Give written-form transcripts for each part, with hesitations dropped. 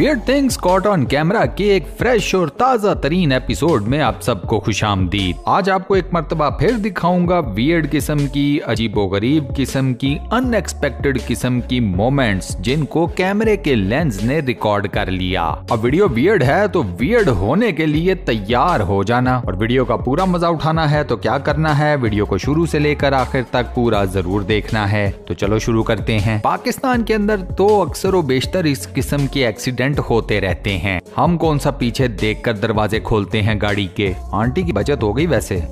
Weird things caught on camera के एक fresh और ताजा तरीन एपिसोड में आप सबको खुशामदीद। आज आपको एक मर्तबा फिर दिखाऊंगा वियर्ड किस्म की, अजीबोगरीब किस्म की, अनएक्सपेक्टेड किस्म की मोमेंट्स जिनको कैमरे के लेंस ने रिकॉर्ड कर लिया। अब वीडियो वियर्ड है तो वियर्ड होने के लिए तैयार हो जाना, और वीडियो का पूरा मजा उठाना है तो क्या करना है, वीडियो को शुरू से लेकर आखिर तक पूरा जरूर देखना है। तो चलो शुरू करते हैं। पाकिस्तान के अंदर तो अक्सर व बेशतर इस किस्म के एक्सीडेंट होते रहते हैं। हम कौन सा पीछे देखकर दरवाजे खोलते हैं गाड़ी के। आंटी की बचत हो गई वैसे।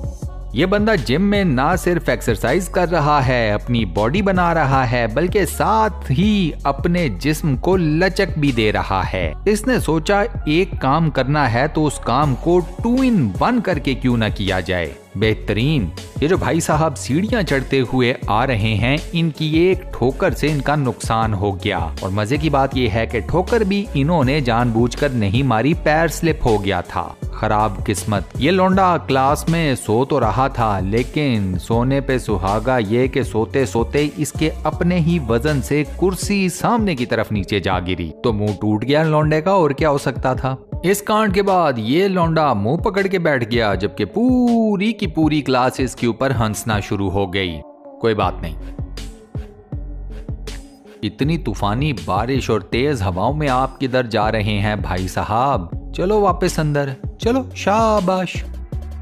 ये बंदा जिम में ना सिर्फ एक्सरसाइज कर रहा है, अपनी बॉडी बना रहा है, बल्कि साथ ही अपने जिस्म को लचक भी दे रहा है। इसने सोचा एक काम करना है तो उस काम को 2 in 1 करके क्यों ना किया जाए। बेहतरीन। ये जो भाई साहब सीढ़ियां चढ़ते हुए आ रहे हैं, इनकी एक ठोकर से इनका नुकसान हो गया, और मजे की बात यह है कि ठोकर भी इन्होंने जानबूझकर नहीं मारी, पैर स्लिप हो गया था। खराब किस्मत। ये लौंडा क्लास में सो तो रहा था, लेकिन सोने पे सुहागा ये कि सोते सोते इसके अपने ही वजन से कुर्सी सामने की तरफ नीचे जा गिरी, तो मुंह टूट गया लौंडे का, और क्या हो सकता था। इस कांड के बाद ये लौंडा मुंह पकड़ के बैठ गया, जबकि पूरी की पूरी क्लास इसके ऊपर हंसना शुरू हो गई। कोई बात नहीं। इतनी तूफानी बारिश और तेज हवाओं में आप किधर जा रहे हैं भाई साहब? चलो वापस अंदर चलो, शाबाश।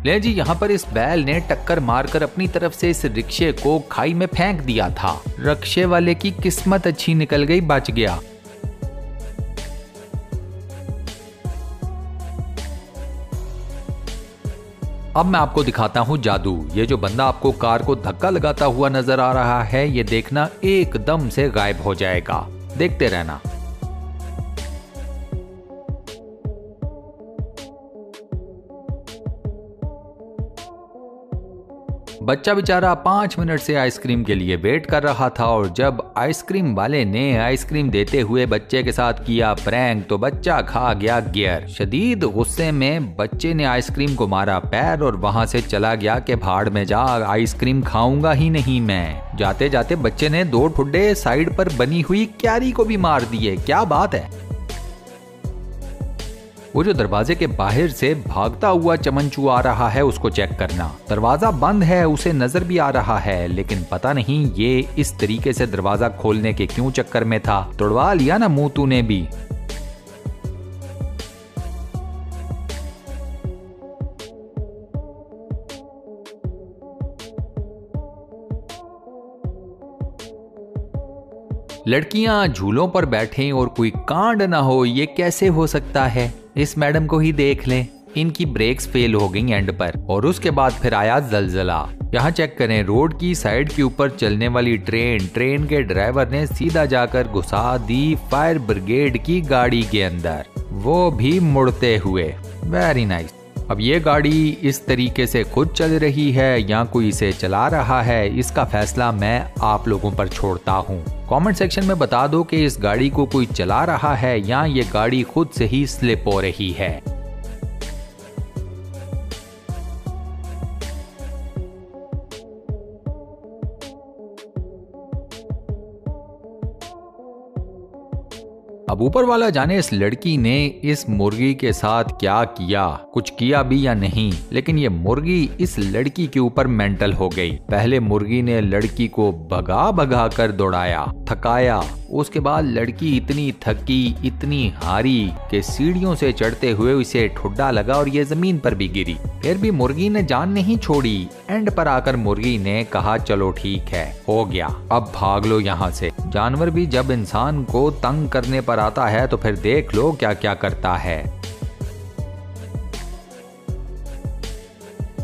ले जी, यहाँ पर इस बैल ने टक्कर मारकर अपनी तरफ से इस रिक्शे को खाई में फेंक दिया था। रिक्शे वाले की किस्मत अच्छी निकल गई, बच गया। अब मैं आपको दिखाता हूँ जादू। ये जो बंदा आपको कार को धक्का लगाता हुआ नजर आ रहा है, ये देखना एकदम से गायब हो जाएगा। देखते रहना। बच्चा बेचारा 5 मिनट से आइसक्रीम के लिए वेट कर रहा था, और जब आइसक्रीम वाले ने आइसक्रीम देते हुए बच्चे के साथ किया प्रैंक तो बच्चा खा गया गियर। शदीद गुस्से में बच्चे ने आइसक्रीम को मारा पैर और वहां से चला गया कि भाड़ में जा, आइसक्रीम खाऊंगा ही नहीं मैं। जाते जाते बच्चे ने 2 ठुड्डे साइड पर बनी हुई क्यारी को भी मार दिए। क्या बात है। वो जो दरवाजे के बाहर से भागता हुआ चमनचू आ रहा है, उसको चेक करना। दरवाजा बंद है, उसे नजर भी आ रहा है, लेकिन पता नहीं ये इस तरीके से दरवाजा खोलने के क्यों चक्कर में था। तोड़वा लिया ना मुंह तूने भी। लड़कियां झूलों पर बैठें और कोई कांड ना हो, ये कैसे हो सकता है। इस मैडम को ही देख लें, इनकी ब्रेक्स फेल हो गई एंड पर, और उसके बाद फिर आया जलजला। यहाँ चेक करें, रोड की साइड के ऊपर चलने वाली ट्रेन के ड्राइवर ने सीधा जाकर घुसा दी फायर ब्रिगेड की गाड़ी के अंदर, वो भी मुड़ते हुए। Very nice. अब ये गाड़ी इस तरीके से खुद चल रही है या कोई इसे चला रहा है, इसका फैसला मैं आप लोगों पर छोड़ता हूँ। कमेंट सेक्शन में बता दो कि इस गाड़ी को कोई चला रहा है या ये गाड़ी खुद से ही स्लिप हो रही है। अब ऊपर वाला जाने इस लड़की ने इस मुर्गी के साथ क्या किया, कुछ किया भी या नहीं, लेकिन ये मुर्गी इस लड़की के ऊपर मेंटल हो गई। पहले मुर्गी ने लड़की को भगा भगा कर दौड़ाया, थकाया। उसके बाद लड़की इतनी थकी, इतनी हारी कि सीढ़ियों से चढ़ते हुए उसे ठुड्डा लगा और ये जमीन पर भी गिरी। फिर भी मुर्गी ने जान नहीं छोड़ी। एंड पर आकर मुर्गी ने कहा चलो ठीक है, हो गया, अब भाग लो यहाँ से। जानवर भी जब इंसान को तंग करने पर आता है तो फिर देख लो क्या क्या करता है।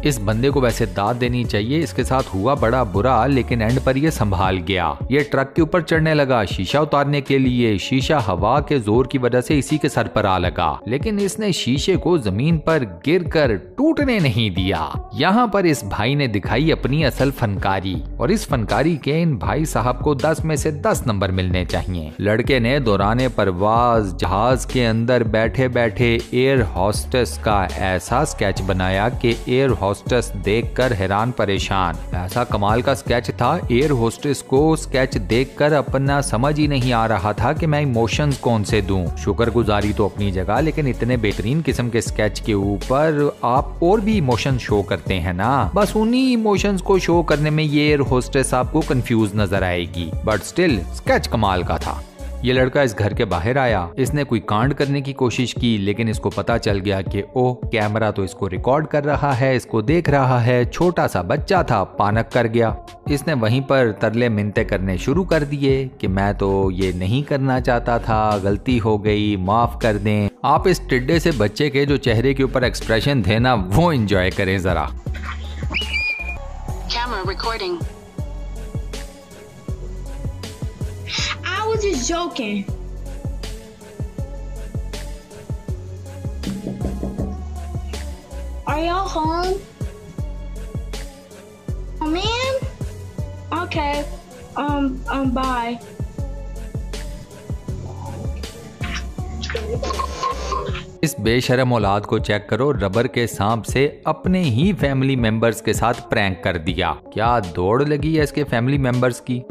इस बंदे को वैसे दाद देनी चाहिए, इसके साथ हुआ बड़ा बुरा, लेकिन एंड पर ये संभाल गया। ये ट्रक के ऊपर चढ़ने लगा शीशा उतारने के लिए। शीशा हवा के जोर की वजह से इसी के सर पर आ लगा, लेकिन इसने शीशे को जमीन पर गिरकर टूटने नहीं दिया। यहाँ पर इस भाई ने दिखाई अपनी असल फनकारी, और इस फनकारी के इन भाई साहब को 10 में से 10 नंबर मिलने चाहिए। लड़के ने दौराने परवाज जहाज के अंदर बैठे बैठे एयर होस्टेस का ऐसा स्केच बनाया कि एयर होस्टेस देखकर हैरान परेशान। ऐसा कमाल का स्केच था, एयर होस्टेस को स्केच देखकर अपना समझ ही नहीं आ रहा था कि मैं इमोशंस कौन से दूं। शुक्रगुजारी तो अपनी जगह, लेकिन इतने बेहतरीन किस्म के स्केच के ऊपर आप और भी इमोशन शो करते हैं ना, बस उन्हीं इमोशंस को शो करने में ये एयर होस्टेस आपको कंफ्यूज नजर आएगी। बट स्टिल स्केच कमाल का था। ये लड़का इस घर के बाहर आया, इसने कोई कांड करने की कोशिश की, लेकिन इसको पता चल गया कि ओह कैमरा तो इसको रिकॉर्ड कर रहा है, इसको देख रहा है। छोटा सा बच्चा था, पानक कर गया। इसने वहीं पर तरले मिन्नतें करने शुरू कर दिए कि मैं तो ये नहीं करना चाहता था, गलती हो गई, माफ कर दें। आप इस टिड्डे से बच्चे के जो चेहरे के ऊपर एक्सप्रेशन थे ना, वो एंजॉय करें जरा। Camera recording. I was just joking. Are y'all home? Oh man? Okay. Bye. इस बेशरम औलाद को चेक करो, रबर के सांप से अपने ही फैमिली मेंबर्स के साथ प्रैंक कर दिया। क्या दौड़ लगी है इसके फैमिली मेंबर्स की।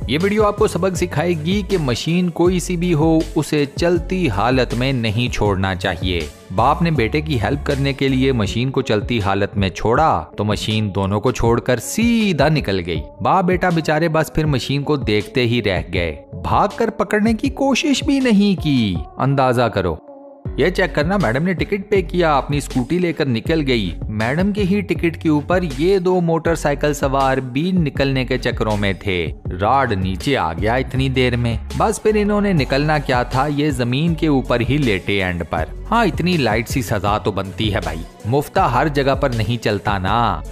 ये वीडियो आपको सबक सिखाएगी कि मशीन कोई सी भी हो, उसे चलती हालत में नहीं छोड़ना चाहिए। बाप ने बेटे की हेल्प करने के लिए मशीन को चलती हालत में छोड़ा तो मशीन दोनों को छोड़कर सीधा निकल गई। बाप बेटा बेचारे बस फिर मशीन को देखते ही रह गए, भागकर पकड़ने की कोशिश भी नहीं की। अंदाजा करो। ये चेक करना, मैडम ने टिकट पे किया, अपनी स्कूटी लेकर निकल गई। मैडम के ही टिकट के ऊपर ये दो मोटरसाइकिल सवार भी निकलने के चक्करों में थे। रॉड नीचे आ गया इतनी देर में। बस फिर इन्होंने निकलना क्या था, ये जमीन के ऊपर ही लेटे एंड पर। हाँ, इतनी लाइट सी सजा तो बनती है भाई, मुफ्ता हर जगह पर नहीं चलता ना।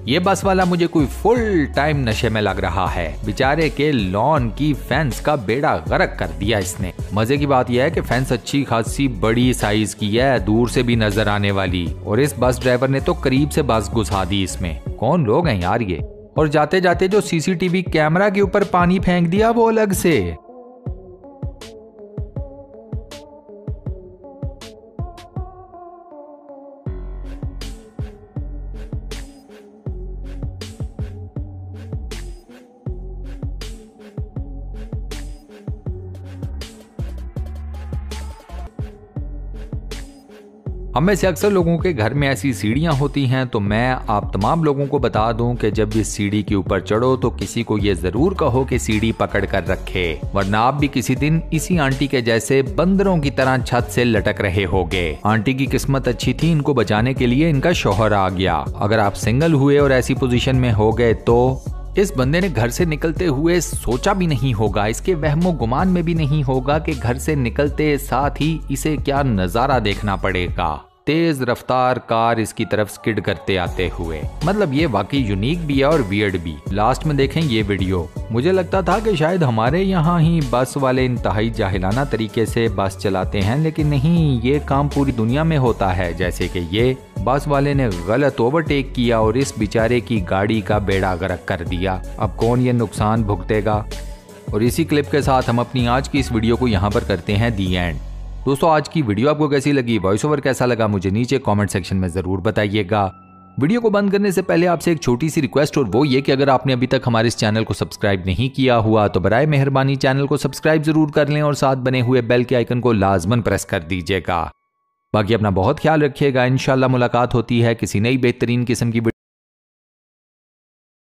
ये बस वाला मुझे कोई फुल टाइम नशे में लग रहा है। बेचारे के लॉन की फेंस का बेड़ा गर्क कर दिया इसने। मजे की बात यह है कि फेंस अच्छी खासी बड़ी साइज की है, दूर से भी नजर आने वाली, और इस बस ड्राइवर ने तो करीब से बस घुसा दी इसमें। कौन लोग हैं यार ये। और जाते जाते जो सीसीटीवी कैमरा के ऊपर पानी फेंक दिया वो अलग से। हम में से अक्सर लोगों के घर में ऐसी सीढ़ियां होती हैं, तो मैं आप तमाम लोगों को बता दूं कि जब इस सीढ़ी के ऊपर चढ़ो तो किसी को ये जरूर कहो कि सीढ़ी पकड़ कर रखे, वरना आप भी किसी दिन इसी आंटी के जैसे बंदरों की तरह छत से लटक रहे होगे। आंटी की किस्मत अच्छी थी, इनको बचाने के लिए इनका शौहर आ गया। अगर आप सिंगल हुए और ऐसी पोजीशन में हो गए तो इस बंदे ने घर से निकलते हुए सोचा भी नहीं होगा, इसके वहमो गुमान में भी नहीं होगा कि घर से निकलते साथ ही इसे क्या नजारा देखना पड़ेगा। तेज रफ्तार कार इसकी तरफ स्किड करते आते हुए। मतलब ये वाकई यूनिक भी है और वियर्ड भी। लास्ट में देखें ये वीडियो। मुझे लगता था कि शायद हमारे यहाँ ही बस वाले इंतहाई जाहिलाना तरीके से बस चलाते हैं, लेकिन नहीं, ये काम पूरी दुनिया में होता है। जैसे कि ये बस वाले ने गलत ओवरटेक किया और इस बेचारे की गाड़ी का बेड़ा गर्क कर दिया। अब कौन ये नुकसान भुगतेगा। और इसी क्लिप के साथ हम अपनी आज की इस वीडियो को यहाँ पर करते हैं दी एंड। दोस्तों, आज की वीडियो आपको कैसी लगी, वॉइस ओवर कैसा लगा, मुझे नीचे कमेंट सेक्शन में जरूर बताइएगा। वीडियो को बंद करने से पहले आपसे एक छोटी सी रिक्वेस्ट, और वो ये कि अगर आपने अभी तक हमारे इस चैनल को सब्सक्राइब नहीं किया हुआ तो बराए मेहरबानी चैनल को सब्सक्राइब जरूर कर लें और साथ बने हुए बेल के आइकन को लाजमन प्रेस कर दीजिएगा। बाकी अपना बहुत ख्याल रखिएगा। इंशाल्लाह मुलाकात होती है किसी नई बेहतरीन किस्म की